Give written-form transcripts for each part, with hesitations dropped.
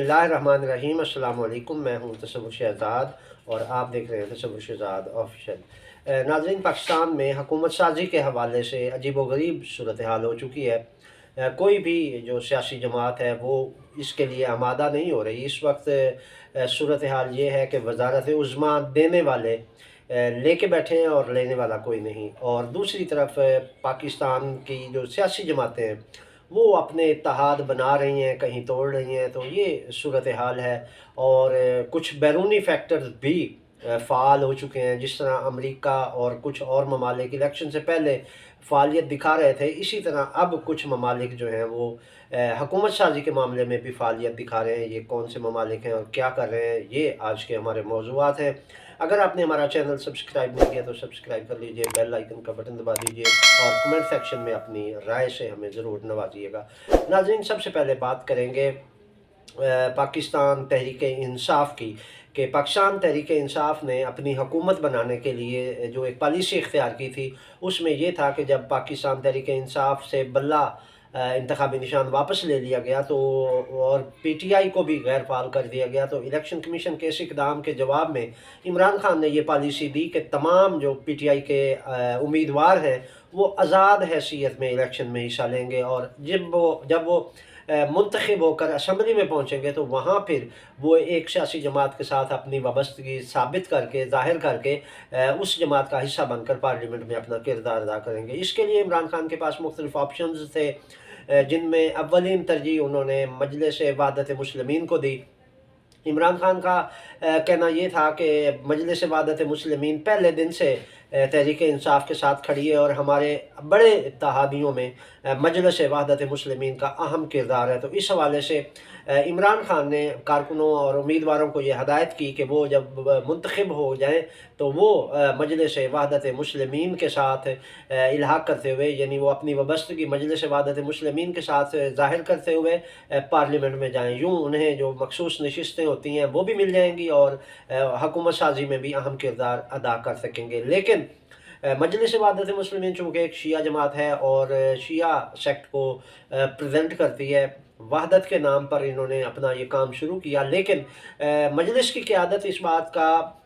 बिस्मिल्लाहिर्रहमानिर्रहीम। अस्सलाम वालेकुम। मैं हूं तसव्वुर शहजाद और आप देख रहे हैं तसव्वुर शहजाद ऑफिशियल। नाज़रीन, पाकिस्तान में हुकूमत साजी के हवाले से अजीब व गरीब सूरत हाल हो चुकी है। कोई भी जो सियासी जमात है वो इसके लिए आमादा नहीं हो रही। इस वक्त सूरत हाल ये है कि वजारत उज़्मा देने वाले लेके बैठे हैं और लेने वाला कोई नहीं। और दूसरी तरफ पाकिस्तान की जो सियासी जमातें हैं वो अपने इत्तेहाद बना रही हैं, कहीं तोड़ रही हैं। तो ये सूरत हाल है। और कुछ बैरूनी फैक्टर्स भी फ़ाल हो चुके हैं, जिस तरह अमेरिका और कुछ और ममालिक इलेक्शन से पहले फ़ालियत दिखा रहे थे, इसी तरह अब कुछ ममालिक जो हैं वो हुकूमत साजी के मामले में भी फ़ालियत दिखा रहे हैं। ये कौन से ममालिक हैं और क्या कर रहे हैं, ये आज के हमारे मौज़ूआत हैं। अगर आपने हमारा चैनल सब्सक्राइब नहीं किया तो सब्सक्राइब कर लीजिए, बेल आइकन का बटन दबा दीजिए और कमेंट सेक्शन में अपनी राय से हमें ज़रूर नवाजिएगा। नाज़रीन, सबसे पहले बात करेंगे पाकिस्तान तहरीक इंसाफ की। कि पाकिस्तान तहरीक इंसाफ ने अपनी हुकूमत बनाने के लिए जो एक पॉलिसी इख्तियार की थी, उसमें यह था कि जब पाकिस्तान तहरीक इंसाफ से बल्ला इंतखाबी निशान वापस ले लिया गया तो और पीटीआई को भी गैर फाल कर दिया गया, तो इलेक्शन कमीशन के इस इक़दाम के जवाब में इमरान खान ने ये पॉलिसी दी कि तमाम जो पीटीआई के उम्मीदवार हैं वो आज़ाद हैसियत में इलेक्शन में हिस्सा लेंगे। और जब वो मुंतखब होकर असम्बली में पहुँचेंगे तो वहाँ फिर वो एक सियासी जमात के साथ अपनी वाबस्तगी साबित करके, ज़ाहिर करके उस जमात का हिस्सा बनकर पार्लियामेंट में अपना किरदार अदा करेंगे। इसके लिए इमरान खान के पास मुख्तलिफ ऑप्शंस थे, जिनमें अव्वलीन तरजीह उन्होंने मजलिस वहदत मुस्लिमीन को दी। इमरान खान का कहना ये था कि मजलिस वहदत मुस्लिमीन पहले दिन से तहरीक इंसाफ के साथ खड़ी है और हमारे बड़े इत्तेहादियों में मजलिस वहदत मुस्लिमीन का अहम किरदार है। तो इस हवाले से इमरान खान ने कारकुनों और उम्मीदवारों को ये हदायत की कि वो जब मुंतखब हो जाएं तो वो मजलिस वहदत मुस्लिमीन के साथ इल्हाक करते हुए, यानी वो अपनी वाबस्तगी मजलिस वहदत मुस्लिमीन के साथ ज़ाहिर करते हुए पार्लियामेंट में जाएं। यूँ उन्हें जो मखसूस नशिस्तें होती हैं वो भी मिल जाएंगी और हुकूमत साजी में भी अहम किरदार अदा कर सकेंगे। लेकिन मजलिस वहदत मुस्लिमीन चूँकि एक शिया जमात है और शिया सेक्ट को प्रेजेंट करती है, वहदत के नाम पर इन्होंने अपना ये काम शुरू किया। लेकिन मजलिस की क़यादत इस बात का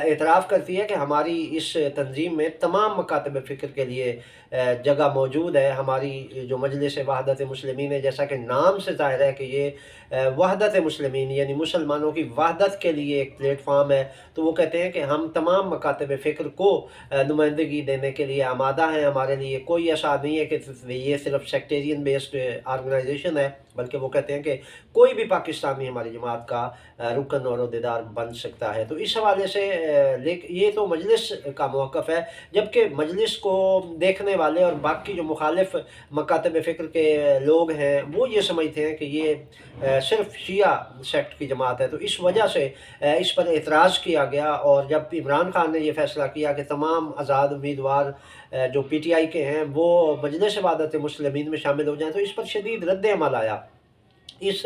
एतराफ़ करती है कि हमारी इस तंजीम में तमाम मकातब फ़िक्र के लिए जगह मौजूद है। हमारी जो मजलिस वहदत मुस्लिमीन है, जैसा कि नाम से ज़ाहिर है कि ये वहदत मुस्लिमीन यानी मुसलमानों की वहदत के लिए एक प्लेटफार्म है, तो वो कहते हैं कि हम तमाम मकातब फ़िक्र को नुमाइंदगी देने के लिए आमादा हैं। हमारे लिए कोई ऐसा नहीं है कि ये सिर्फ सेक्टेरियन बेस्ड आर्गनाइजेशन है, बल्कि वो कहते हैं कि कोई भी पाकिस्तानी हमारी जमात का रुकन और अहदेदार बन सकता है। तो इस हवाले से ये तो मजलिस का मौक़िफ़ है, जबकि मजलिस को देखने वाले और बाकी जो मुखालिफ मकातब फ़िक्र के लोग हैं वो ये समझते हैं कि ये सिर्फ शिया सेक्ट की जमात है। तो इस वजह से इस पर एतराज़ किया गया और जब इमरान खान ने यह फ़ैसला किया कि तमाम आज़ाद उम्मीदवार जो पीटीआई के हैं वो मजलिस वहदत मुस्लिमीन में शामिल हो जाएँ, तो इस पर शदीद रद्द अमल आया। इस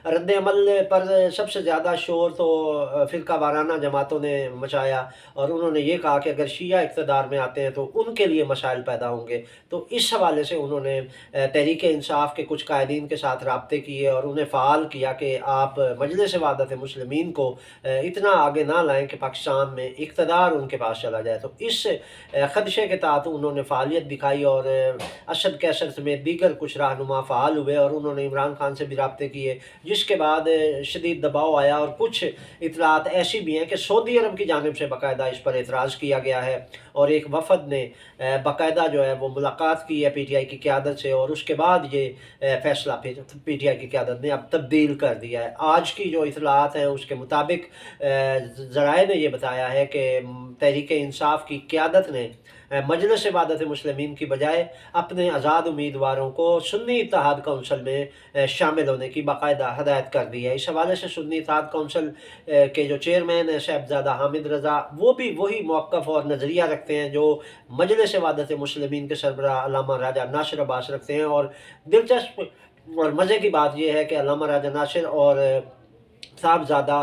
रद्द अमल पर सबसे ज़्यादा शोर तो फ़िरका वाराना जमातों ने मचाया और उन्होंने ये कहा कि अगर शिया इक़्तिदार में आते हैं तो उनके लिए मसाइल पैदा होंगे। तो इस हवाले से उन्होंने तहरीक इंसाफ के कुछ कायदीन के साथ राब्ते किए और उन्हें फ़ाल किया कि आप मजलिस वहदत मुस्लिमीन को इतना आगे ना लाएँ कि पाकिस्तान में इक़्तिदार उनके पास चला जाए। तो इस ख़दशे के तहत उन्होंने फ़ालियत दिखाई और असद कैसर समेत दीगर कुछ रहनुमा फ़ाल हुए और उन्होंने इमरान खान से भी राब्ते किए, जिसके बाद शदीद दबाव आया। और कुछ इतलात ऐसी भी हैं कि सऊदी अरब की जानिब से बाकायदा इस पर एतराज़ किया गया है और एक वफ़द ने बाकायदा जो है वो मुलाकात की है पीटीआई की क़यादत से और उसके बाद ये फ़ैसला फिर पीटीआई की क़यादत ने अब तब्दील कर दिया है। आज की जो इतलात हैं उसके मुताबिक ज़राए ने यह बताया है कि तहरीक इंसाफ की क़यादत ने मजलिस वहदत मुस्लिमीन की बजाय अपने आज़ाद उम्मीदवारों को सुन्नी इत्तेहाद कौंसल में शामिल होने की बाकायदा हदायत कर दी है। इस हवाले से सुन्नी इत्तेहाद कौंसल के जो चेयरमैन हैं साहिबजादा हामिद रज़ा, वो भी वही मौक़िफ़ और नज़रिया रखते हैं जो मजलिस वहदत मुस्लिमीन के सरबराह अल्लामा राजा नासिर अब्बास रखते हैं। और दिलचस्प और मज़े की बात यह है कि अल्लामा राजा नासिर और साहबजादा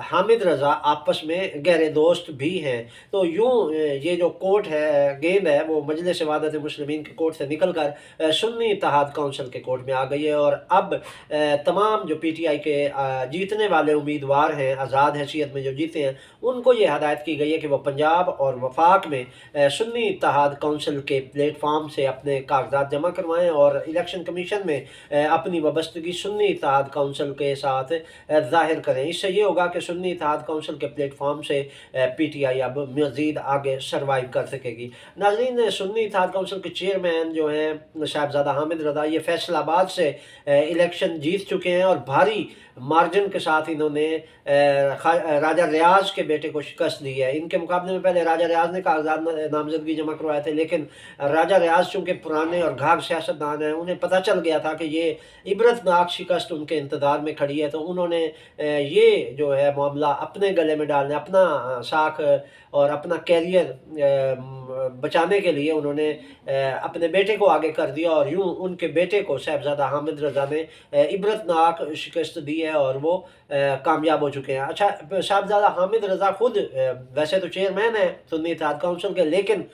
हामिद रज़ा आपस में गहरे दोस्त भी हैं। तो यूँ ये जो कोर्ट है, गेंद है, वो मजलिस वहादत मुस्लिमीन के कोर्ट से निकल कर सुन्नी इत्तेहाद काउंसिल के कोर्ट में आ गई है। और अब तमाम जो पीटीआई के जीतने वाले उम्मीदवार हैं, आज़ाद हैसियत में जो जीते हैं, उनको ये हदायत की गई है कि वो पंजाब और वफाक में सुन्नी इत्तेहाद काउंसिल के प्लेटफार्म से अपने कागजात जमा करवाएँ और इलेक्शन कमीशन में अपनी वाबस्तगी सुन्नी इत्तेहाद काउंसिल के साथ ज़ाहिर करें। इससे ये होगा कि सुन्नी इत्तेहाद काउंसिल के प्लेटफार्म से पीटीआई अब मज़ीद आगे सर्वाइव कर सकेगी। नाज़रीन, सुन्नी इत्तेहाद काउंसिल के चेयरमैन जो हैं साहबजादा हामिद रज़ा, ये फैसलाबाद से इलेक्शन जीत चुके हैं और भारी मार्जिन के साथ इन्होंने राजा रियाज के बेटे को शिकस्त दी है। इनके मुकाबले में पहले राजा रियाज ने कागजात नामजदगी जमा करवाए थे, लेकिन राजा रियाज चूँकि पुराने और घाघ सियासतदान हैं, उन्हें पता चल गया था कि ये इबरतनाक शिकस्त उनके इंतज़ार में खड़ी है, तो उन्होंने ये जो है मामला अपने गले में डालने, अपना साख और अपना कैरियर बचाने के लिए उन्होंने अपने बेटे को आगे कर दिया और यूँ उनके बेटे को साहबजादा हामिद रज़ा ने इबरतनाक शिकस्त दी है और वो कामयाब हो चुके हैं। अच्छा, साहबजादा हामिद रज़ा खुद वैसे तो चेयरमैन है सुन्नी इत्तेहाद काउंसिल के, लेकिन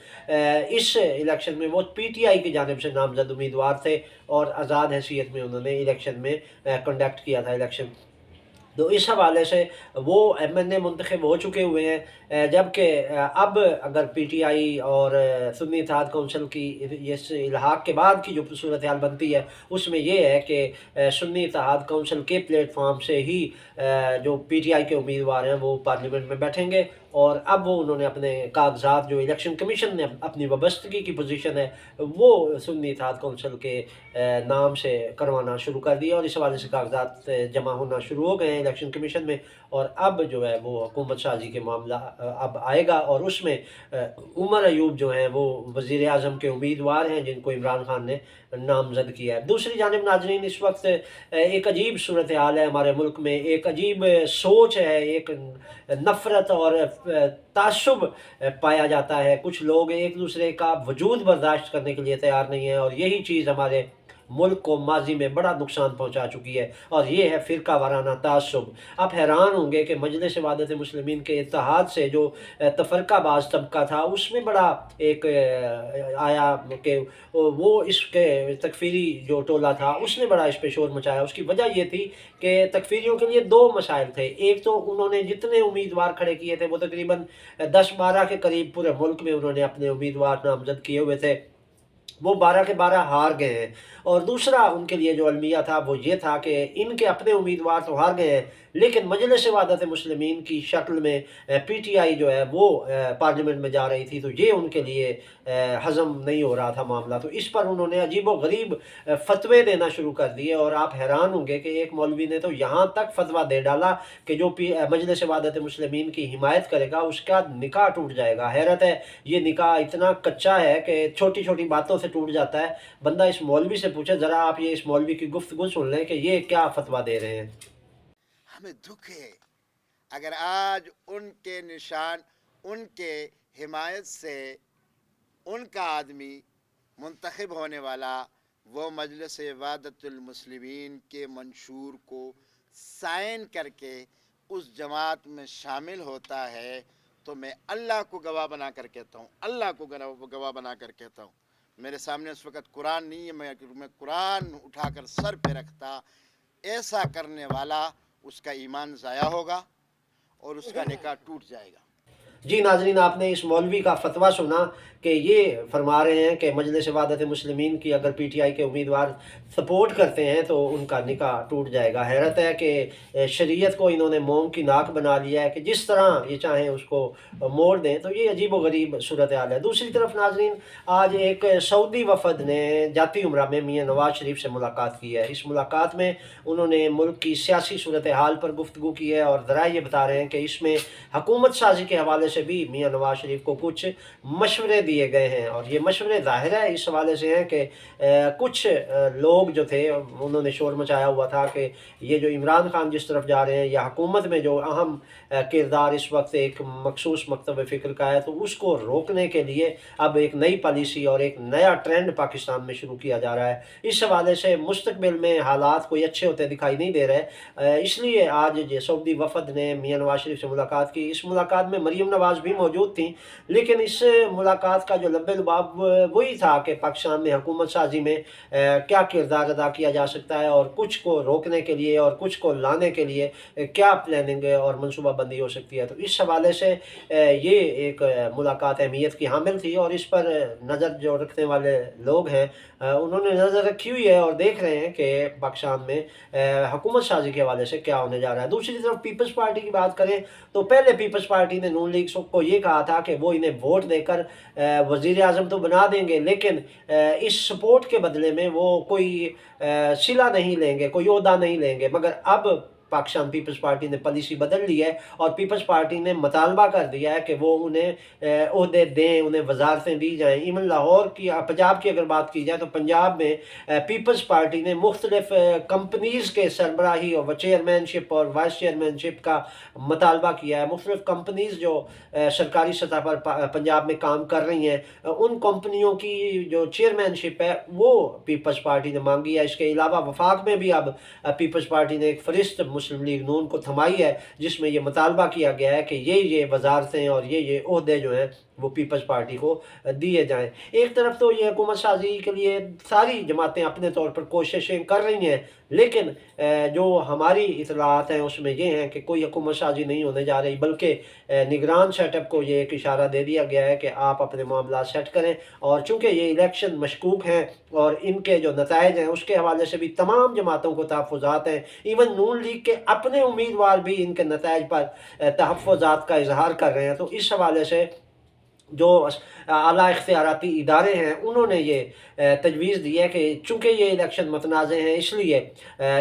इस इलेक्शन में वो पीटीआई की जानिब से नामजद उम्मीदवार थे और आज़ाद हैसियत में उन्होंने इलेक्शन में कंडक्ट किया था इलेक्शन। तो इस हवाले से वो एमएनए मुंतखब हो चुके हुए हैं, जबकि अब अगर पीटीआई और सुन्नी इत्तेहाद काउंसिल की इस इल्हाक के बाद की जो सूरत हाल बनती है, उसमें ये है कि सुन्नी इत्तेहाद काउंसिल के प्लेटफार्म से ही जो पीटीआई के उम्मीदवार हैं वो पार्लियामेंट में बैठेंगे। और अब वो उन्होंने अपने कागजात जो इलेक्शन कमीशन ने अपनी वाबस्तगी की पोजीशन है वो सुन्नी इत्तेहाद काउंसिल के नाम से करवाना शुरू कर दिया और इस हवाले से कागजात जमा होना शुरू हो गए हैं इलेक्शन कमीशन में। और अब जो है वो हुकूमत साजी के मामला अब आएगा और उसमें उमर अयूब जो हैं वो वज़ीर आज़म के उम्मीदवार हैं जिनको इमरान खान ने नामजद किया है। दूसरी जानिब नाज़रीन, इस वक्त एक अजीब सूरत हाल है हमारे मुल्क में, एक अजीब सोच है, एक नफ़रत और तासुब पाया जाता है। कुछ लोग एक दूसरे का वजूद बर्दाश्त करने के लिए तैयार नहीं है और यही चीज़ हमारे मुल्क को माजी में बड़ा नुकसान पहुंचा चुकी है और ये है फ़िरका वाराना तासुब। आप हैरान होंगे कि मजलिस वहादत मुस्लिमीन के इत्तेहाद से जो तफरकाबाज तबका था उसमें बड़ा एक आया कि वो इसके तकफीरी जो टोला था उसने बड़ा इस पे शोर मचाया। उसकी वजह ये थी कि तकफीरियों के लिए दो मसाइल थे। एक तो उन्होंने जितने उम्मीदवार खड़े किए थे वो तकरीबन 10-12 के करीब पूरे मुल्क में उन्होंने अपने उम्मीदवार नामजद किए हुए थे, वो 12 के 12 हार गए हैं। और दूसरा उनके लिए जो अलमिया था वो ये था कि इनके अपने उम्मीदवार तो हार गए हैं, लेकिन मजलिस वहादत मुस्लिमीन की शक्ल में पीटीआई जो है वो पार्लियामेंट में जा रही थी, तो ये उनके लिए हज़म नहीं हो रहा था मामला। तो इस पर उन्होंने अजीब व गरीब फतवे देना शुरू कर दिए और आप हैरान होंगे कि एक मौलवी ने तो यहाँ तक फतवा दे डाला कि जो मजलिस वहादत मुस्लिमीन की हिमायत करेगा उसका निकाह टूट जाएगा। हैरत है, ये निकाह इतना कच्चा है कि छोटी छोटी बातों से टूट जाता है। बंदा इस मौलवी से पूछे, ज़रा आप ये इस मौलवी की गुफ्तगू सुन लें कि ये क्या फतवा दे रहे हैं। हमें दुख है अगर आज उनके निशान, उनके हिमायत से उनका आदमी मुंतखब होने वाला वो मजलिस वहादतुल मुस्लिमीन के मंशूर को साइन करके उस जमात में शामिल होता है, तो मैं अल्लाह को गवाह बना कर कहता हूँ, अल्लाह को गवाह बना कर कहता हूँ, मेरे सामने उस वक़्त कुरान नहीं है, मैं कुरान उठाकर सर पे रखता, ऐसा करने वाला उसका ईमान ज़ाया होगा और उसका निकाह टूट जाएगा। जी नाज़रीन, आपने इस मौलवी का फतवा सुना कि ये फरमा रहे हैं कि मजलिस वहादत मुस्लिमीन की अगर पीटीआई के उम्मीदवार सपोर्ट करते हैं तो उनका निकाह टूट जाएगा। हैरत है कि शरीयत को इन्होंने मोम की नाक बना लिया है कि जिस तरह ये चाहें उसको मोड़ दें। तो ये अजीब व गरीब सूरत हाल है। दूसरी तरफ नाज़रीन, आज एक सऊदी वफद ने जाती उम्रा में मियाँ नवाज शरीफ से मुलाकात की है। इस मुलाकात में उन्होंने मुल्क की सियासी सूरत हाल पर गुफ्तगू की है और ज़रा ये बता रहे हैं कि इसमें हुकूमत साजी के हवाले से भी मियां नवाज शरीफ को कुछ मशवरे दिए गए हैं, और ये मशवरे ज़ाहिर है इस हवाले से हैं कि कुछ लोग जो थे उन्होंने शोर मचाया हुआ था कि ये जो इमरान खान जिस तरफ जा रहे हैं या हुकूमत में जो अहम किरदार इस वक्त एक मखसूस मकतब फ़िक्र का है, तो उसको रोकने के लिए अब एक नई पॉलिसी और एक नया ट्रेंड पाकिस्तान में शुरू किया जा रहा है। इस हवाले से मुस्तकबिल में हालात कोई अच्छे होते दिखाई नहीं दे रहे। इसलिए आज जो सऊदी वफद ने मियां नवाज शरीफ से मुलाकात की, इस मुलाकात में मरीम नवाज भी मौजूद थी, लेकिन इस मुलाकात का जो लब्बे लुबाब वही था कि पाकिस्तान में हुकूमत साजी में क्या किरदार अदा किया जा सकता है, और कुछ को रोकने के लिए और कुछ को लाने के लिए क्या प्लानिंग और मनसूबाबंदी हो सकती है। तो इस हवाले से ये एक मुलाकात अहमियत की हामिल थी, और इस पर नज़र जो रखने वाले लोग हैं उन्होंने नज़र रखी हुई है और देख रहे हैं कि पाकिस्तान में हुकूमत साजी के हवाले से क्या होने जा रहा है। दूसरी तरफ पीपल्स पार्टी की बात करें तो पहले पीपल्स पार्टी ने नून लीग को ये कहा था कि वो इन्हें वोट देकर वज़ीर आज़म तो बना देंगे, लेकिन इस सपोर्ट के बदले में वो कोई सिला नहीं लेंगे, कोई ओहदा नहीं लेंगे। मगर अब पाकिस्तान पीपल्स पार्टी ने पॉलिसी बदल ली है और पीपल्स पार्टी ने मुतालबा कर दिया है कि वो उन्हें ओहदे दें, उन्हें वजारतें दी जाएँ। इवन लाहौर की, पंजाब की अगर बात की जाए तो पंजाब में पीपल्स पार्टी ने मुख्तलिफ कंपनीज़ के सरबराही और चेयरमैनशिप और वाइस चेयरमैनशिप का मुतालबा किया है। मुख्तलिफ कंपनीज़ जो सरकारी सतह पर पंजाब में काम कर रही हैं, उन कंपनियों की जो चेयरमैनशिप है वो पीपल्स पार्टी ने मांगी है। इसके अलावा वफाक में भी अब पीपल्स पार्टी ने एक फरिस्त मुस्लिम लीग नून को थमाई है, जिसमें ये मुतालबा किया गया है कि ये वजारतें और ये ओहदे जो हैं वो पीपल्स पार्टी को दिए जाएं। एक तरफ तो ये हुकूमत साजी के लिए सारी जमातें अपने तौर पर कोशिशें कर रही हैं, लेकिन जो हमारी इतलात हैं उसमें ये हैं कि कोई हुकूमत साजी नहीं होने जा रही, बल्कि निगरान सेटअप को ये एक इशारा दे दिया गया है कि आप अपने मामला सेट करें। और चूँकि ये इलेक्शन मशकूक हैं और इनके जो नताइज हैं उसके हवाले से भी तमाम जमातों को तहफ़्फ़ुज़ात हैं। इवन नून लीग के अपने उम्मीदवार भी इनके नताइज पर तहफ़्फ़ुज़ात का इजहार कर रहे हैं। तो इस हवाले से जो आला इख्तियाराती इदारे हैं उन्होंने ये तजवीज़ दी है कि चूँकि ये इलेक्शन मतनाज़े हैं, इसलिए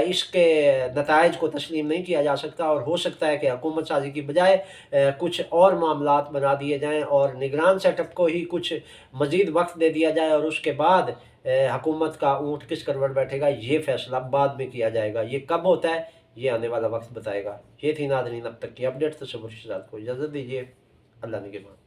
इसके नताइज को तस्लीम नहीं किया जा सकता, और हो सकता है कि हुकूमत साजी की बजाय कुछ और मामलात बना दिए जाएँ और निगरान सेटअप को ही कुछ मज़ीद वक्त दे दिया जाए, और उसके बाद हुकूमत का ऊँट किस करवट बैठेगा ये फ़ैसला बाद में किया जाएगा। ये कब होता है ये आने वाला वक्त बताएगा। ये थी नाज़रीन अब तक की अपडेट। तसव्वुर शहज़ाद को इजाज़त दीजिए। अल्लाह निगहबान।